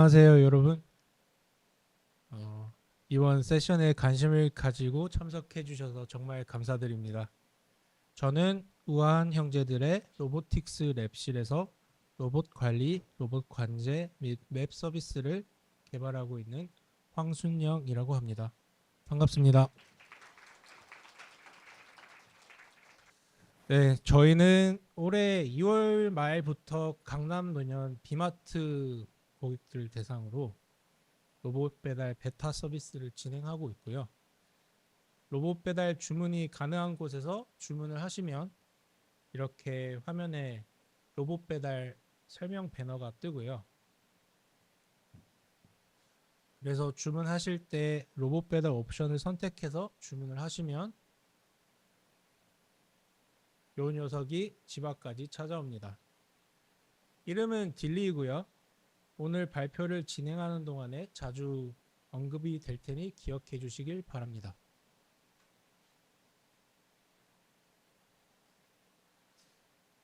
안녕하세요, 여러분. 이번 세션에 관심을 가지고 참석해 주셔서 정말 감사드립니다. 저는 우아한 형제들의 로보틱스 랩실에서 로봇 관리, 로봇 관제 및 맵 서비스를 개발하고 있는 황순영이라고 합니다. 반갑습니다. 네, 저희는 올해 2월 말부터 강남 노년 비마트 고객들 대상으로 로봇 배달 베타 서비스를 진행하고 있고요. 로봇 배달 주문이 가능한 곳에서 주문을 하시면 이렇게 화면에 로봇 배달 설명 배너가 뜨고요. 그래서 주문하실 때 로봇 배달 옵션을 선택해서 주문을 하시면 이 녀석이 집 앞까지 찾아옵니다. 이름은 딜리이고요. 오늘 발표를 진행하는 동안에 자주 언급이 될 테니 기억해 주시길 바랍니다.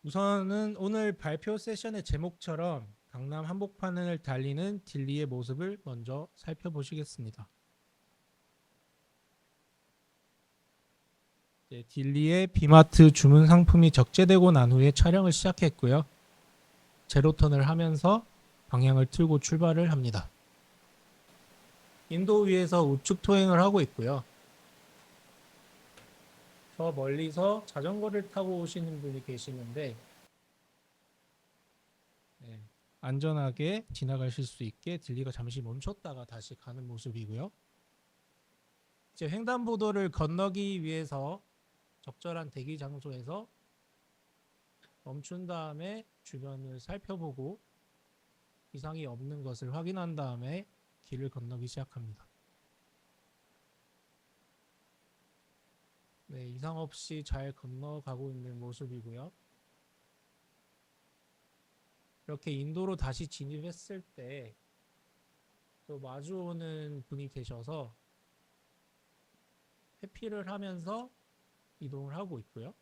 우선은 오늘 발표 세션의 제목처럼 강남 한복판을 달리는 딜리의 모습을 먼저 살펴보시겠습니다. 딜리의 비마트 주문 상품이 적재되고 난 후에 촬영을 시작했고요. 제로턴을 하면서 방향을 틀고 출발을 합니다. 인도 위에서 우측 통행을 하고 있고요. 저 멀리서 자전거를 타고 오시는 분이 계시는데 안전하게 지나가실 수 있게 딜리가 잠시 멈췄다가 다시 가는 모습이고요. 이제 횡단보도를 건너기 위해서 적절한 대기 장소에서 멈춘 다음에 주변을 살펴보고 이상이 없는 것을 확인한 다음에 길을 건너기 시작합니다. 네, 이상 없이 잘 건너가고 있는 모습이고요. 이렇게 인도로 다시 진입했을 때 또 마주오는 분이 계셔서 회피를 하면서 이동을 하고 있고요.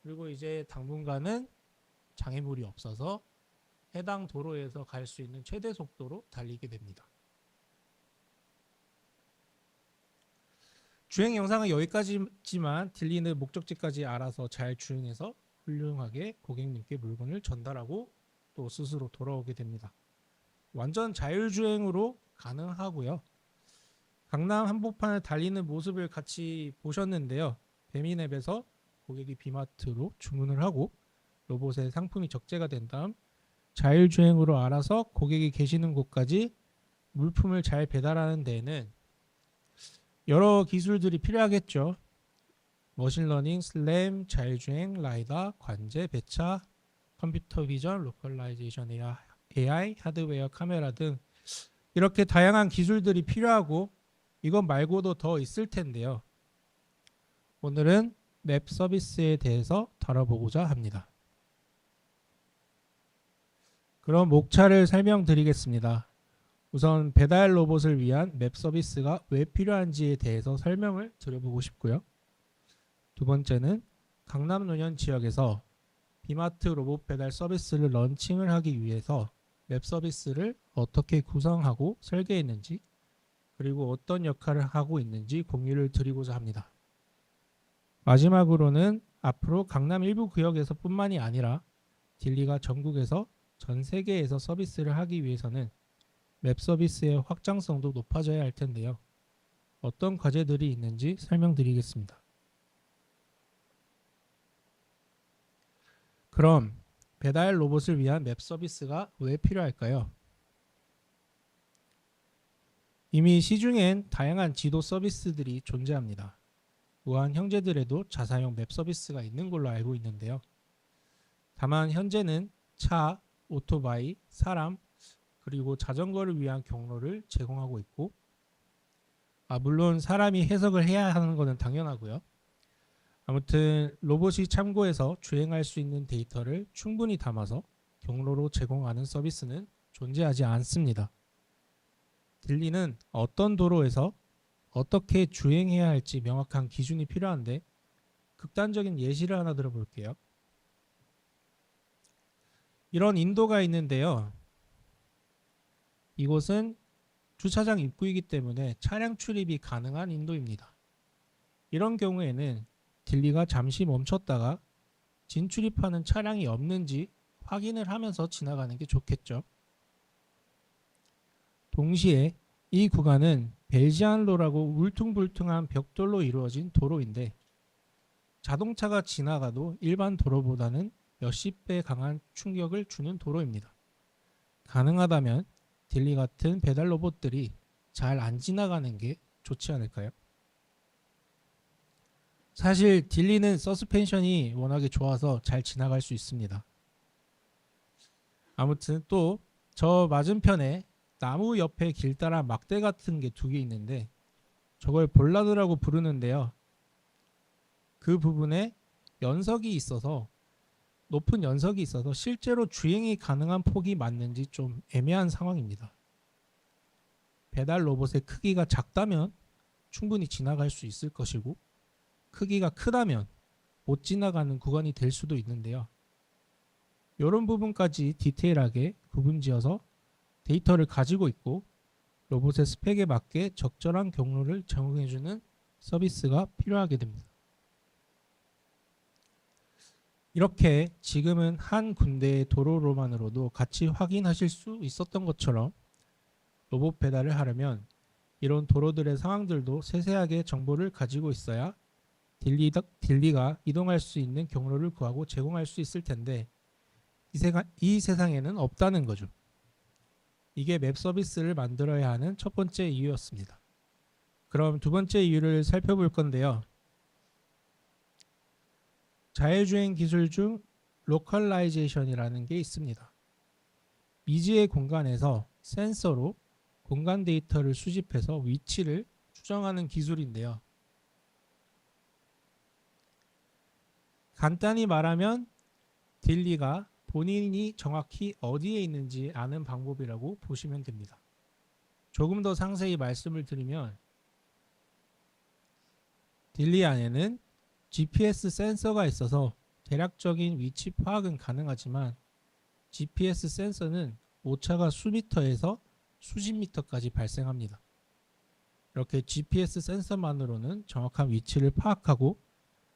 그리고 이제 당분간은 장애물이 없어서 해당 도로에서 갈 수 있는 최대 속도로 달리게 됩니다. 주행 영상은 여기까지지만 딜리는 목적지까지 알아서 잘 주행해서 훌륭하게 고객님께 물건을 전달하고 또 스스로 돌아오게 됩니다. 완전 자율주행으로 가능하고요. 강남 한복판을 달리는 모습을 같이 보셨는데요. 배민앱에서 고객이 비마트로 주문을 하고 로봇의 상품이 적재가 된 다음 자율주행으로 알아서 고객이 계시는 곳까지 물품을 잘 배달하는 데에는 여러 기술들이 필요하겠죠. 머신러닝, 슬램, 자율주행, 라이다, 관제, 배차, 컴퓨터 비전, 로컬라이제이션 AI, 하드웨어, 카메라 등 이렇게 다양한 기술들이 필요하고 이것 말고도 더 있을 텐데요. 오늘은 맵 서비스에 대해서 다뤄보고자 합니다. 그럼 목차를 설명드리겠습니다. 우선 배달 로봇을 위한 맵 서비스가 왜 필요한지에 대해서 설명을 드려보고 싶고요. 두 번째는 강남 노년 지역에서 비마트 로봇 배달 서비스를 런칭을 하기 위해서 맵 서비스를 어떻게 구성하고 설계했는지 그리고 어떤 역할을 하고 있는지 공유를 드리고자 합니다. 마지막으로는 앞으로 강남 일부 구역에서 뿐만이 아니라 딜리가 전국에서 전 세계에서 서비스를 하기 위해서는 맵 서비스의 확장성도 높아져야 할 텐데요. 어떤 과제들이 있는지 설명드리겠습니다. 그럼 배달 로봇을 위한 맵 서비스가 왜 필요할까요? 이미 시중엔 다양한 지도 서비스들이 존재합니다. 우한 형제들에도 자사용 맵 서비스가 있는 걸로 알고 있는데요. 다만 현재는 차, 오토바이, 사람, 그리고 자전거를 위한 경로를 제공하고 있고 물론 사람이 해석을 해야 하는 것은 당연하고요. 아무튼 로봇이 참고해서 주행할 수 있는 데이터를 충분히 담아서 경로로 제공하는 서비스는 존재하지 않습니다. 딜리는 어떤 도로에서 어떻게 주행해야 할지 명확한 기준이 필요한데 극단적인 예시를 하나 들어볼게요. 이런 인도가 있는데요. 이곳은 주차장 입구이기 때문에 차량 출입이 가능한 인도입니다. 이런 경우에는 딜리가 잠시 멈췄다가 진출입하는 차량이 없는지 확인을 하면서 지나가는 게 좋겠죠. 동시에 이 구간은 벨지안로라고 울퉁불퉁한 벽돌로 이루어진 도로인데 자동차가 지나가도 일반 도로보다는 몇십 배 강한 충격을 주는 도로입니다. 가능하다면 딜리 같은 배달 로봇들이 잘 안 지나가는 게 좋지 않을까요? 사실 딜리는 서스펜션이 워낙에 좋아서 잘 지나갈 수 있습니다. 아무튼 또 저 맞은편에 나무 옆에 길 따라 막대 같은 게 2개 있는데 저걸 볼라드라고 부르는데요. 그 부분에 연석이 있어서 높은 연석이 있어서 실제로 주행이 가능한 폭이 맞는지 좀 애매한 상황입니다. 배달 로봇의 크기가 작다면 충분히 지나갈 수 있을 것이고 크기가 크다면 못 지나가는 구간이 될 수도 있는데요. 이런 부분까지 디테일하게 구분지어서 데이터를 가지고 있고 로봇의 스펙에 맞게 적절한 경로를 제공해주는 서비스가 필요하게 됩니다. 이렇게 지금은 한 군데의 도로로만으로도 같이 확인하실 수 있었던 것처럼 로봇 배달을 하려면 이런 도로들의 상황들도 세세하게 정보를 가지고 있어야 딜리가 이동할 수 있는 경로를 구하고 제공할 수 있을 텐데 이 세상에는 없다는 거죠. 이게 맵 서비스를 만들어야 하는 첫 번째 이유였습니다. 그럼 두 번째 이유를 살펴볼 건데요. 자율주행 기술 중 로컬라이제이션이라는 게 있습니다. 미지의 공간에서 센서로 공간 데이터를 수집해서 위치를 추정하는 기술인데요. 간단히 말하면 딜리가 본인이 정확히 어디에 있는지 아는 방법이라고 보시면 됩니다. 조금 더 상세히 말씀을 드리면 딜리 안에는 GPS 센서가 있어서 대략적인 위치 파악은 가능하지만 GPS 센서는 오차가 수미터에서 수십 미터까지 발생합니다. 이렇게 GPS 센서만으로는 정확한 위치를 파악하고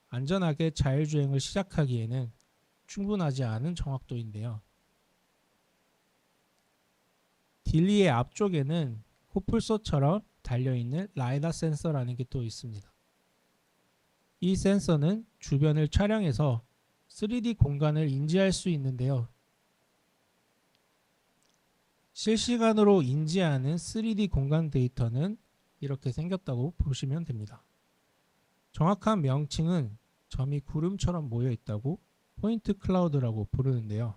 안전하게 자율주행을 시작하기에는 충분하지 않은 정확도인데요. 딜리의 앞쪽에는 코뿔소처럼 달려있는 라이다 센서라는 게 또 있습니다. 이 센서는 주변을 촬영해서 3D 공간을 인지할 수 있는데요. 실시간으로 인지하는 3D 공간 데이터는 이렇게 생겼다고 보시면 됩니다. 정확한 명칭은 점이 구름처럼 모여 있다고 포인트 클라우드라고 부르는데요.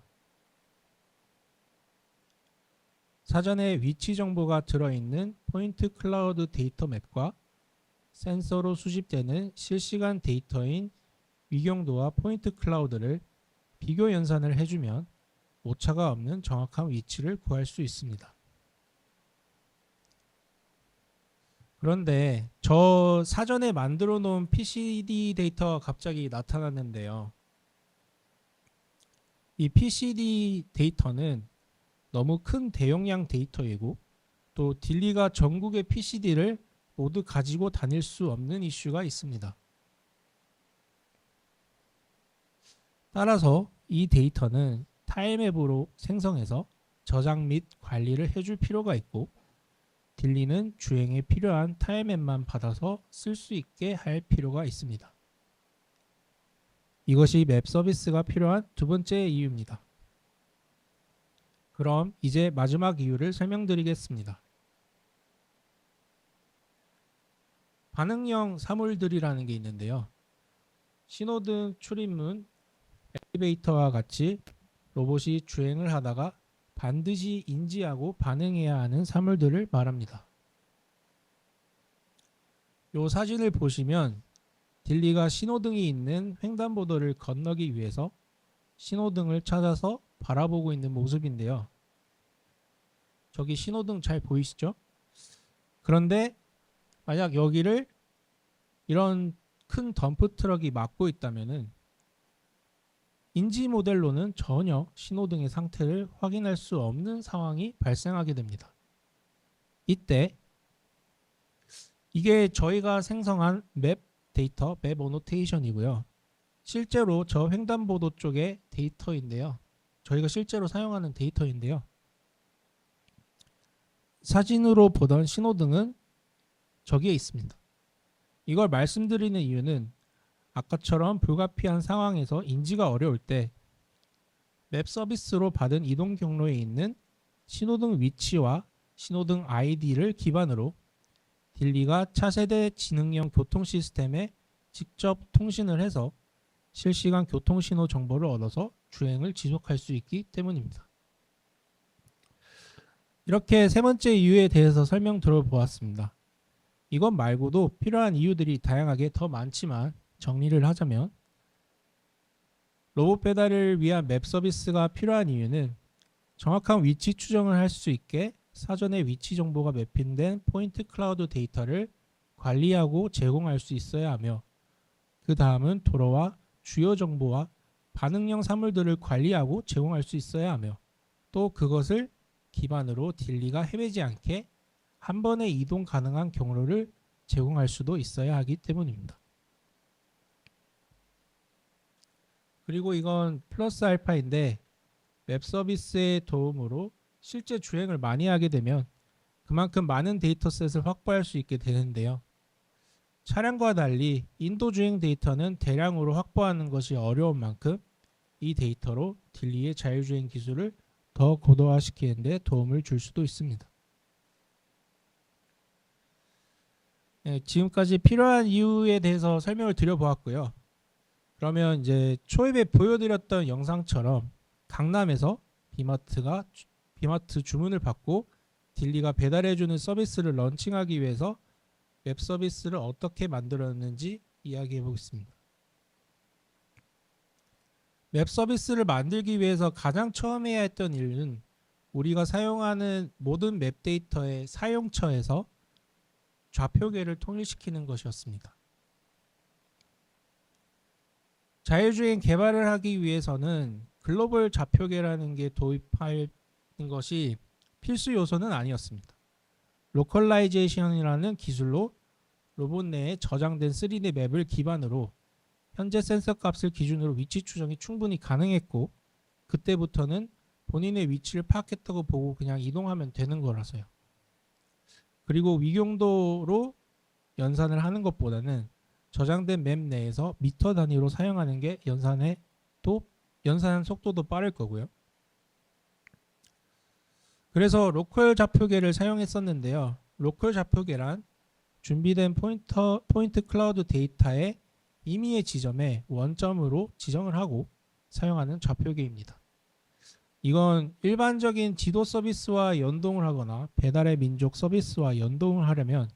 사전에 위치 정보가 들어있는 포인트 클라우드 데이터 맵과 센서로 수집되는 실시간 데이터인 위경도와 포인트 클라우드를 비교 연산을 해주면 오차가 없는 정확한 위치를 구할 수 있습니다. 그런데 저 사전에 만들어 놓은 PCD 데이터가 갑자기 나타났는데요. 이 PCD 데이터는 너무 큰 대용량 데이터이고 또 딜리가 전국의 PCD를 모두 가지고 다닐 수 없는 이슈가 있습니다. 따라서 이 데이터는 타임앱으로 생성해서 저장 및 관리를 해줄 필요가 있고 딜리는 주행에 필요한 타임앱만 받아서 쓸 수 있게 할 필요가 있습니다. 이것이 맵 서비스가 필요한 두 번째 이유입니다. 그럼 이제 마지막 이유를 설명드리겠습니다. 반응형 사물들이라는 게 있는데요. 신호등, 출입문, 엘리베이터와 같이 로봇이 주행을 하다가 반드시 인지하고 반응해야 하는 사물들을 말합니다. 이 사진을 보시면 딜리가 신호등이 있는 횡단보도를 건너기 위해서 신호등을 찾아서 바라보고 있는 모습인데요. 저기 신호등 잘 보이시죠? 그런데 만약 여기를 이런 큰 덤프 트럭이 막고 있다면은 인지 모델로는 전혀 신호등의 상태를 확인할 수 없는 상황이 발생하게 됩니다. 이때 이게 저희가 생성한 맵 데이터, 맵 어노테이션이고요. 실제로 저 횡단보도 쪽의 데이터인데요. 저희가 실제로 사용하는 데이터인데요. 사진으로 보던 신호등은 저기에 있습니다. 이걸 말씀드리는 이유는 아까처럼 불가피한 상황에서 인지가 어려울 때 맵 서비스로 받은 이동 경로에 있는 신호등 위치와 신호등 아이디를 기반으로 딜리가 차세대 지능형 교통 시스템에 직접 통신을 해서 실시간 교통신호 정보를 얻어서 주행을 지속할 수 있기 때문입니다. 이렇게 세 번째 이유에 대해서 설명 들어보았습니다. 이것 말고도 필요한 이유들이 다양하게 더 많지만 정리를 하자면 로봇 배달을 위한 맵 서비스가 필요한 이유는 정확한 위치 추정을 할 수 있게 사전에 위치 정보가 매핑된 포인트 클라우드 데이터를 관리하고 제공할 수 있어야 하며 그 다음은 도로와 주요 정보와 반응형 사물들을 관리하고 제공할 수 있어야 하며 또 그것을 기반으로 딜리가 헤매지 않게 한 번에 이동 가능한 경로를 제공할 수도 있어야 하기 때문입니다. 그리고 이건 플러스 알파인데 웹 서비스의 도움으로 실제 주행을 많이 하게 되면 그만큼 많은 데이터셋을 확보할 수 있게 되는데요. 차량과 달리 인도 주행 데이터는 대량으로 확보하는 것이 어려운 만큼 이 데이터로 딜리의 자율주행 기술을 더 고도화시키는 데 도움을 줄 수도 있습니다. 네, 지금까지 필요한 이유에 대해서 설명을 드려보았고요. 그러면 이제 초입에 보여드렸던 영상처럼 강남에서 비마트 주문을 받고 딜리가 배달해주는 서비스를 런칭하기 위해서 웹 서비스를 어떻게 만들었는지 이야기해 보겠습니다. 웹 서비스를 만들기 위해서 가장 처음 해야 했던 일은 우리가 사용하는 모든 맵 데이터의 사용처에서 좌표계를 통일시키는 것이었습니다. 자율주행 개발을 하기 위해서는 글로벌 좌표계라는 게 도입하는 것이 필수 요소는 아니었습니다. 로컬라이제이션이라는 기술로 로봇 내에 저장된 3D 맵을 기반으로 현재 센서 값을 기준으로 위치 추정이 충분히 가능했고 그때부터는 본인의 위치를 파악했다고 보고 그냥 이동하면 되는 거라서요. 그리고 위경도로 연산을 하는 것보다는 저장된 맵 내에서 미터 단위로 사용하는 게 연산 속도도 빠를 거고요. 그래서 로컬 좌표계를 사용했었는데요. 로컬 좌표계란 준비된 포인트 클라우드 데이터의 임의의 지점에 원점으로 지정을 하고 사용하는 좌표계입니다. 이건 일반적인 지도 서비스와 연동을 하거나 배달의 민족 서비스와 연동을 하려면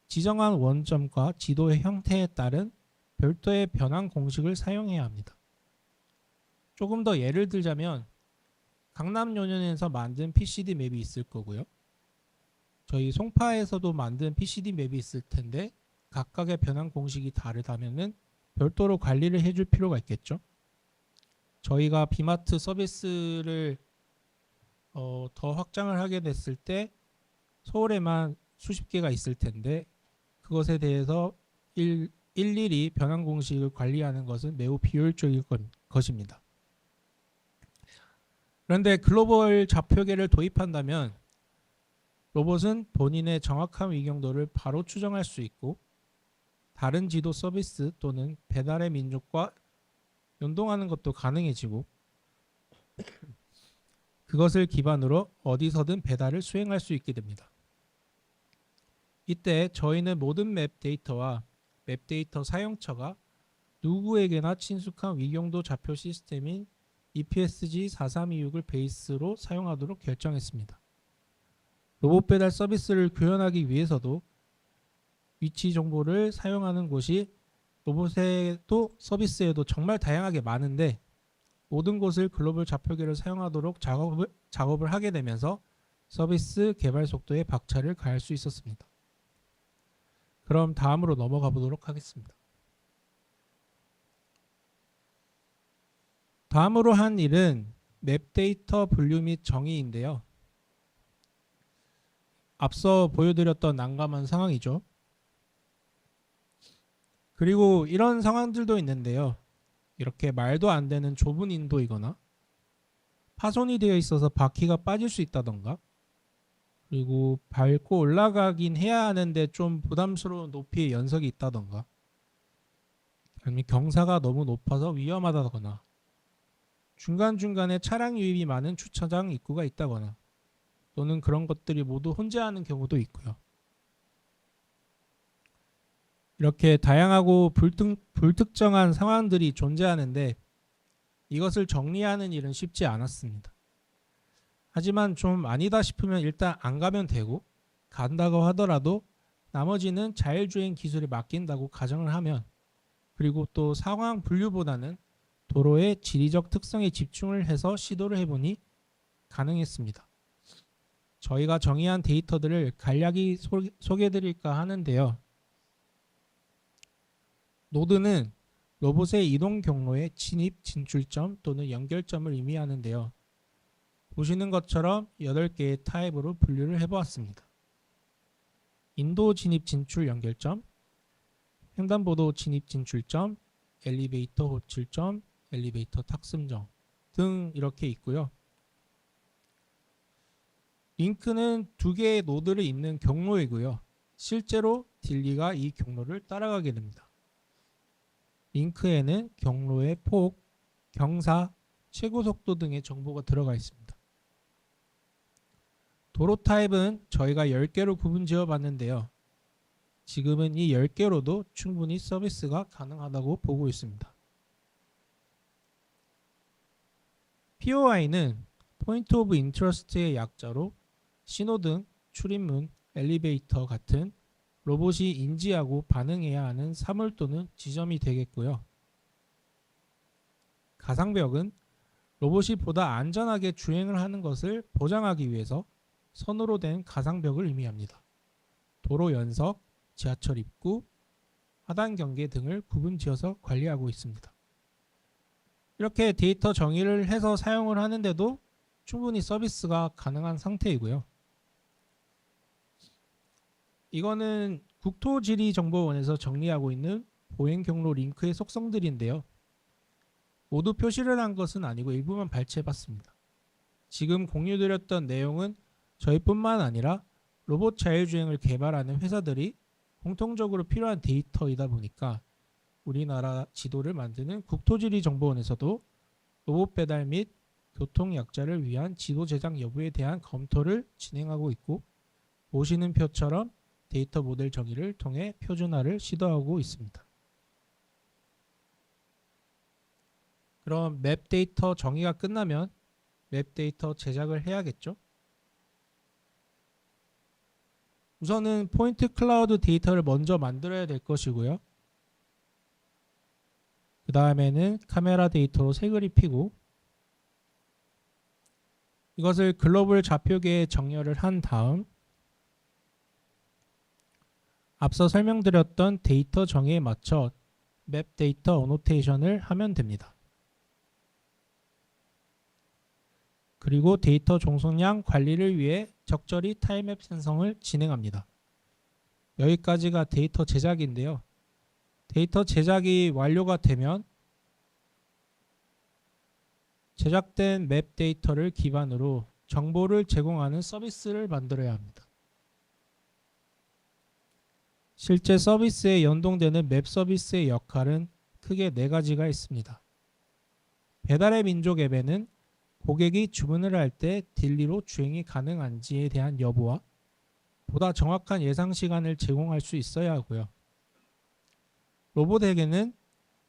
지정한 원점과 지도의 형태에 따른 별도의 변환 공식을 사용해야 합니다. 조금 더 예를 들자면 강남요년에서 만든 PCD 맵이 있을 거고요. 저희 송파에서도 만든 PCD 맵이 있을 텐데 각각의 변환 공식이 다르다면은 별도로 관리를 해줄 필요가 있겠죠. 저희가 비마트 서비스를 더 확장을 하게 됐을 때 서울에만 수십 개가 있을 텐데 그것에 대해서 일일이 변환 공식을 관리하는 것은 매우 비효율적일 것입니다. 그런데 글로벌 좌표계를 도입한다면 로봇은 본인의 정확한 위경도를 바로 추정할 수 있고 다른 지도 서비스 또는 배달의 민족과 연동하는 것도 가능해지고 그것을 기반으로 어디서든 배달을 수행할 수 있게 됩니다. 이때 저희는 모든 맵 데이터와 맵 데이터 사용처가 누구에게나 친숙한 위경도 좌표 시스템인 EPSG 4326을 베이스로 사용하도록 결정했습니다. 로봇 배달 서비스를 구현하기 위해서도 위치 정보를 사용하는 곳이 로봇에도 서비스에도 정말 다양하게 많은데 모든 곳을 글로벌 좌표계를 사용하도록 작업을 하게 되면서 서비스 개발 속도에 박차를 가할 수 있었습니다. 그럼 다음으로 넘어가 보도록 하겠습니다. 다음으로 한 일은 맵 데이터 분류 및 정의인데요. 앞서 보여드렸던 난감한 상황이죠. 그리고 이런 상황들도 있는데요. 이렇게 말도 안 되는 좁은 인도이거나 파손이 되어 있어서 바퀴가 빠질 수 있다던가, 그리고 밟고 올라가긴 해야 하는데 좀 부담스러운 높이의 연석이 있다던가, 아니면 경사가 너무 높아서 위험하다거나, 중간중간에 차량 유입이 많은 주차장 입구가 있다거나, 또는 그런 것들이 모두 혼재하는 경우도 있고요. 이렇게 다양하고 불특정한 상황들이 존재하는데 이것을 정리하는 일은 쉽지 않았습니다. 하지만 좀 아니다 싶으면 일단 안 가면 되고, 간다고 하더라도 나머지는 자율주행 기술에 맡긴다고 가정을 하면, 그리고 또 상황 분류보다는 도로의 지리적 특성에 집중을 해서 시도를 해보니 가능했습니다. 저희가 정의한 데이터들을 간략히 소개해드릴까 하는데요. 노드는 로봇의 이동 경로의 진입, 진출점 또는 연결점을 의미하는데요. 보시는 것처럼 8개의 타입으로 분류를 해보았습니다. 인도 진입, 진출, 연결점, 횡단보도 진입, 진출점, 엘리베이터 호출점, 엘리베이터 탑승점 등 이렇게 있고요. 링크는 2개의 노드를 잇는 경로이고요. 실제로 딜리가 이 경로를 따라가게 됩니다. 링크에는 경로의 폭, 경사, 최고 속도 등의 정보가 들어가 있습니다. 도로 타입은 저희가 10개로 구분 지어 봤는데요. 지금은 이 10개로도 충분히 서비스가 가능하다고 보고 있습니다. POI는 Point of Interest의 약자로 신호등, 출입문, 엘리베이터 같은 로봇이 인지하고 반응해야 하는 사물 또는 지점이 되겠고요. 가상벽은 로봇이 보다 안전하게 주행을 하는 것을 보장하기 위해서 선으로 된 가상벽을 의미합니다. 도로 연석, 지하철 입구, 하단 경계 등을 구분 지어서 관리하고 있습니다. 이렇게 데이터 정의를 해서 사용을 하는데도 충분히 서비스가 가능한 상태이고요. 이거는 국토지리정보원에서 정리하고 있는 보행경로 링크의 속성들인데요. 모두 표시를 한 것은 아니고 일부만 발췌해봤습니다. 지금 공유드렸던 내용은 저희뿐만 아니라 로봇 자율주행을 개발하는 회사들이 공통적으로 필요한 데이터이다 보니까 우리나라 지도를 만드는 국토지리정보원에서도 로봇 배달 및 교통약자를 위한 지도 제작 여부에 대한 검토를 진행하고 있고, 보시는 표처럼 데이터 모델 정의를 통해 표준화를 시도하고 있습니다. 그럼 맵 데이터 정의가 끝나면 맵 데이터 제작을 해야겠죠? 우선은 포인트 클라우드 데이터를 먼저 만들어야 될 것이고요. 그 다음에는 카메라 데이터로 색을 입히고, 이것을 글로벌 좌표계에 정렬을 한 다음 앞서 설명드렸던 데이터 정의에 맞춰 맵 데이터 어노테이션을 하면 됩니다. 그리고 데이터 종속량 관리를 위해 적절히 타임맵 생성을 진행합니다. 여기까지가 데이터 제작인데요. 데이터 제작이 완료가 되면 제작된 맵 데이터를 기반으로 정보를 제공하는 서비스를 만들어야 합니다. 실제 서비스에 연동되는 맵 서비스의 역할은 크게 4가지가 있습니다. 배달의 민족 앱에는 고객이 주문을 할 때 딜리로 주행이 가능한지에 대한 여부와 보다 정확한 예상 시간을 제공할 수 있어야 하고요. 로봇에게는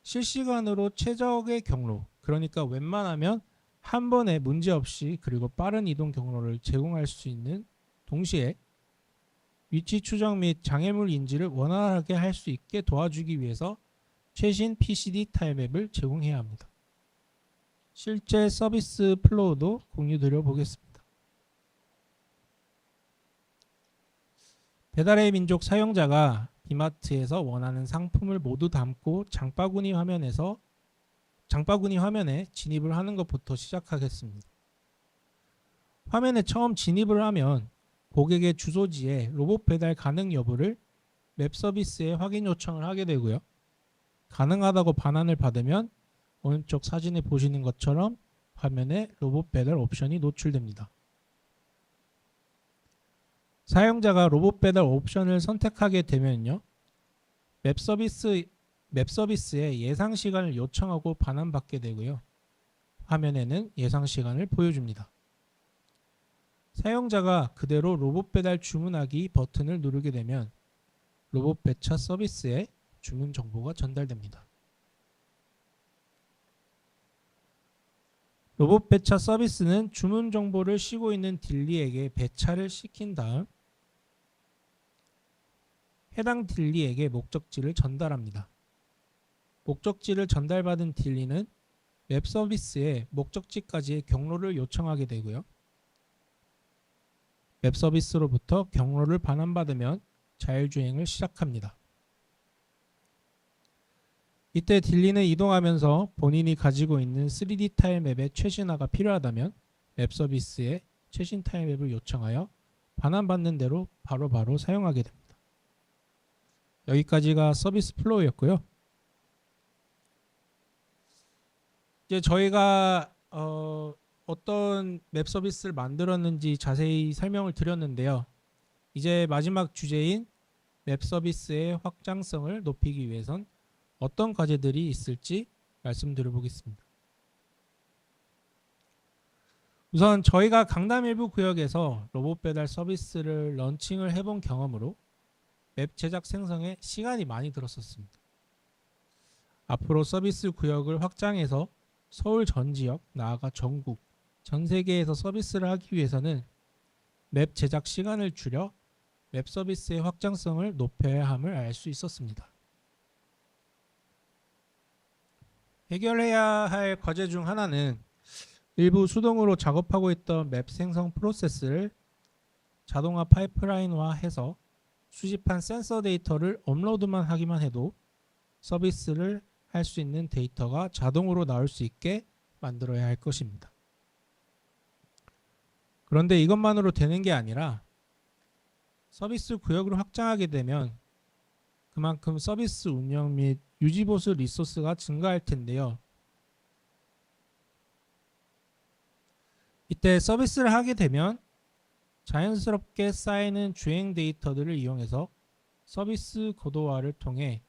실시간으로 최적의 경로, 그러니까 웬만하면 한 번에 문제없이 그리고 빠른 이동 경로를 제공할 수 있는 동시에 위치 추적 및 장애물 인지를 원활하게 할 수 있게 도와주기 위해서 최신 PCD 타임맵을 제공해야 합니다. 실제 서비스 플로우도 공유드려 보겠습니다. 배달의 민족 사용자가 이마트에서 원하는 상품을 모두 담고 장바구니 화면에 진입을 하는 것부터 시작하겠습니다. 화면에 처음 진입을 하면 고객의 주소지에 로봇 배달 가능 여부를 맵 서비스에 확인 요청을 하게 되고요. 가능하다고 반환을 받으면 오른쪽 사진에 보시는 것처럼 화면에 로봇 배달 옵션이 노출됩니다. 사용자가 로봇 배달 옵션을 선택하게 되면요. 맵 서비스에 예상 시간을 요청하고 반환받게 되고요. 화면에는 예상 시간을 보여줍니다. 사용자가 그대로 로봇 배달 주문하기 버튼을 누르게 되면 로봇 배차 서비스에 주문 정보가 전달됩니다. 로봇 배차 서비스는 주문 정보를 쉬고 있는 딜리에게 배차를 시킨 다음 해당 딜리에게 목적지를 전달합니다. 목적지를 전달받은 딜리는 웹 서비스에 목적지까지의 경로를 요청하게 되고요. 웹 서비스로부터 경로를 반환받으면 자율주행을 시작합니다. 이때 딜리는 이동하면서 본인이 가지고 있는 3D 타일맵의 최신화가 필요하다면 웹 서비스에 최신 타일맵을 요청하여 반환받는 대로 바로바로 사용하게 됩니다. 여기까지가 서비스 플로우였고요. 이제 저희가 어떤 맵 서비스를 만들었는지 자세히 설명을 드렸는데요. 이제 마지막 주제인 맵 서비스의 확장성을 높이기 위해선 어떤 과제들이 있을지 말씀드려 보겠습니다. 우선 저희가 강남 일부 구역에서 로봇 배달 서비스를 런칭을 해본 경험으로 맵 제작 생성에 시간이 많이 들었었습니다. 앞으로 서비스 구역을 확장해서 서울 전 지역, 나아가 전국, 전 세계에서 서비스를 하기 위해서는 맵 제작 시간을 줄여 맵 서비스의 확장성을 높여야 함을 알 수 있었습니다. 해결해야 할 과제 중 하나는 일부 수동으로 작업하고 있던 맵 생성 프로세스를 자동화 파이프라인화해서 수집한 센서 데이터를 업로드만 하기만 해도 서비스를 할 수 있는 데이터가 자동으로 나올 수 있게 만들어야 할 것입니다. 그런데 이것만으로 되는 게 아니라 서비스 구역을 확장하게 되면 그만큼 서비스 운영 및 유지보수 리소스가 증가할 텐데요. 이때 서비스를 하게 되면 자연스럽게 쌓이는 주행 데이터들을 이용해서 서비스 고도화를 통해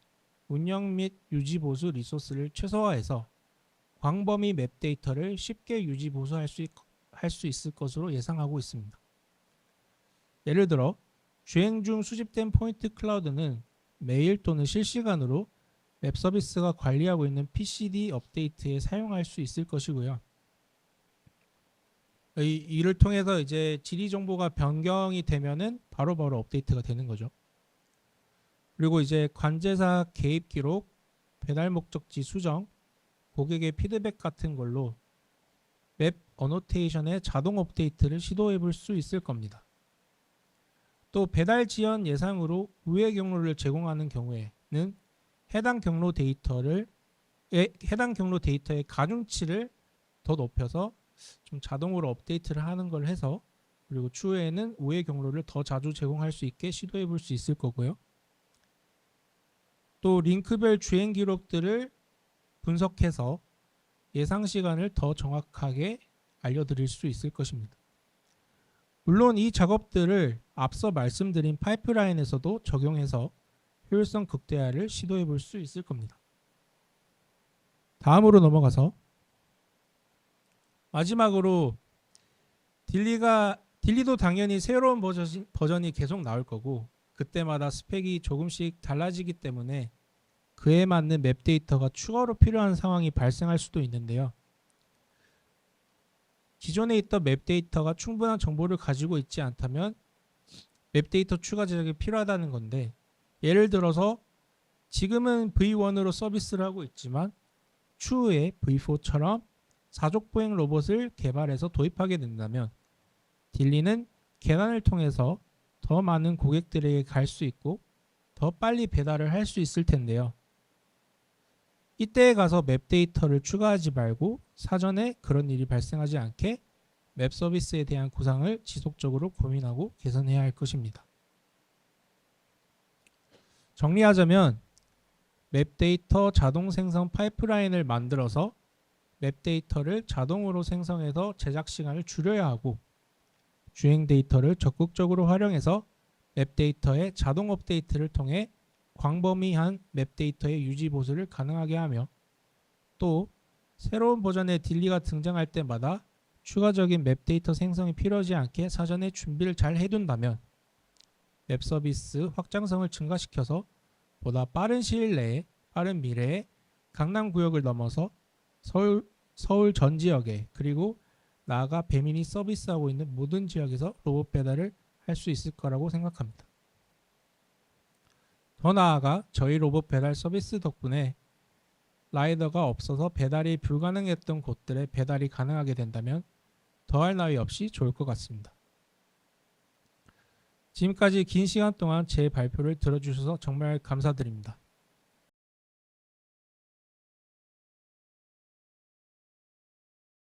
운영 및 유지보수 리소스를 최소화해서 광범위 맵 데이터를 쉽게 유지보수할 수 있을 것으로 예상하고 있습니다. 예를 들어 주행 중 수집된 포인트 클라우드는 매일 또는 실시간으로 맵 서비스가 관리하고 있는 PCD 업데이트에 사용할 수 있을 것이고요. 이를 통해서 이제 지리 정보가 변경이 되면은 바로바로 업데이트가 되는 거죠. 그리고 이제 관제사 개입 기록, 배달 목적지 수정, 고객의 피드백 같은 걸로 맵 어노테이션의 자동 업데이트를 시도해 볼 수 있을 겁니다. 또 배달 지연 예상으로 우회 경로를 제공하는 경우에는 해당 경로 데이터의 가중치를 더 높여서 좀 자동으로 업데이트를 하는 걸 해서 그리고 추후에는 우회 경로를 더 자주 제공할 수 있게 시도해 볼 수 있을 거고요. 또 링크별 주행 기록들을 분석해서 예상 시간을 더 정확하게 알려드릴 수 있을 것입니다. 물론 이 작업들을 앞서 말씀드린 파이프라인에서도 적용해서 효율성 극대화를 시도해 볼 수 있을 겁니다. 다음으로 넘어가서 마지막으로 딜리도 당연히 새로운 버전이 계속 나올 거고 그때마다 스펙이 조금씩 달라지기 때문에 그에 맞는 맵 데이터가 추가로 필요한 상황이 발생할 수도 있는데요. 기존에 있던 맵 데이터가 충분한 정보를 가지고 있지 않다면 맵 데이터 추가 제작이 필요하다는 건데 예를 들어서 지금은 V1으로 서비스를 하고 있지만 추후에 V4처럼 사족보행 로봇을 개발해서 도입하게 된다면 딜리는 계단을 통해서 더 많은 고객들에게 갈 수 있고 더 빨리 배달을 할 수 있을 텐데요. 이때에 가서 맵 데이터를 추가하지 말고 사전에 그런 일이 발생하지 않게 맵 서비스에 대한 구상을 지속적으로 고민하고 개선해야 할 것입니다. 정리하자면 맵 데이터 자동 생성 파이프라인을 만들어서 맵 데이터를 자동으로 생성해서 제작 시간을 줄여야 하고, 주행 데이터를 적극적으로 활용해서 맵 데이터의 자동 업데이트를 통해 광범위한 맵 데이터의 유지 보수를 가능하게 하며, 또 새로운 버전의 딜리가 등장할 때마다 추가적인 맵 데이터 생성이 필요하지 않게 사전에 준비를 잘 해둔다면 웹 서비스 확장성을 증가시켜서 보다 빠른 시일 내에, 빠른 미래에 강남 구역을 넘어서 서울 전 지역에, 그리고 나아가 배민이 서비스하고 있는 모든 지역에서 로봇 배달을 할 수 있을 거라고 생각합니다. 더 나아가 저희 로봇 배달 서비스 덕분에 라이더가 없어서 배달이 불가능했던 곳들에 배달이 가능하게 된다면 더할 나위 없이 좋을 것 같습니다. 지금까지 긴 시간 동안 제 발표를 들어주셔서 정말 감사드립니다.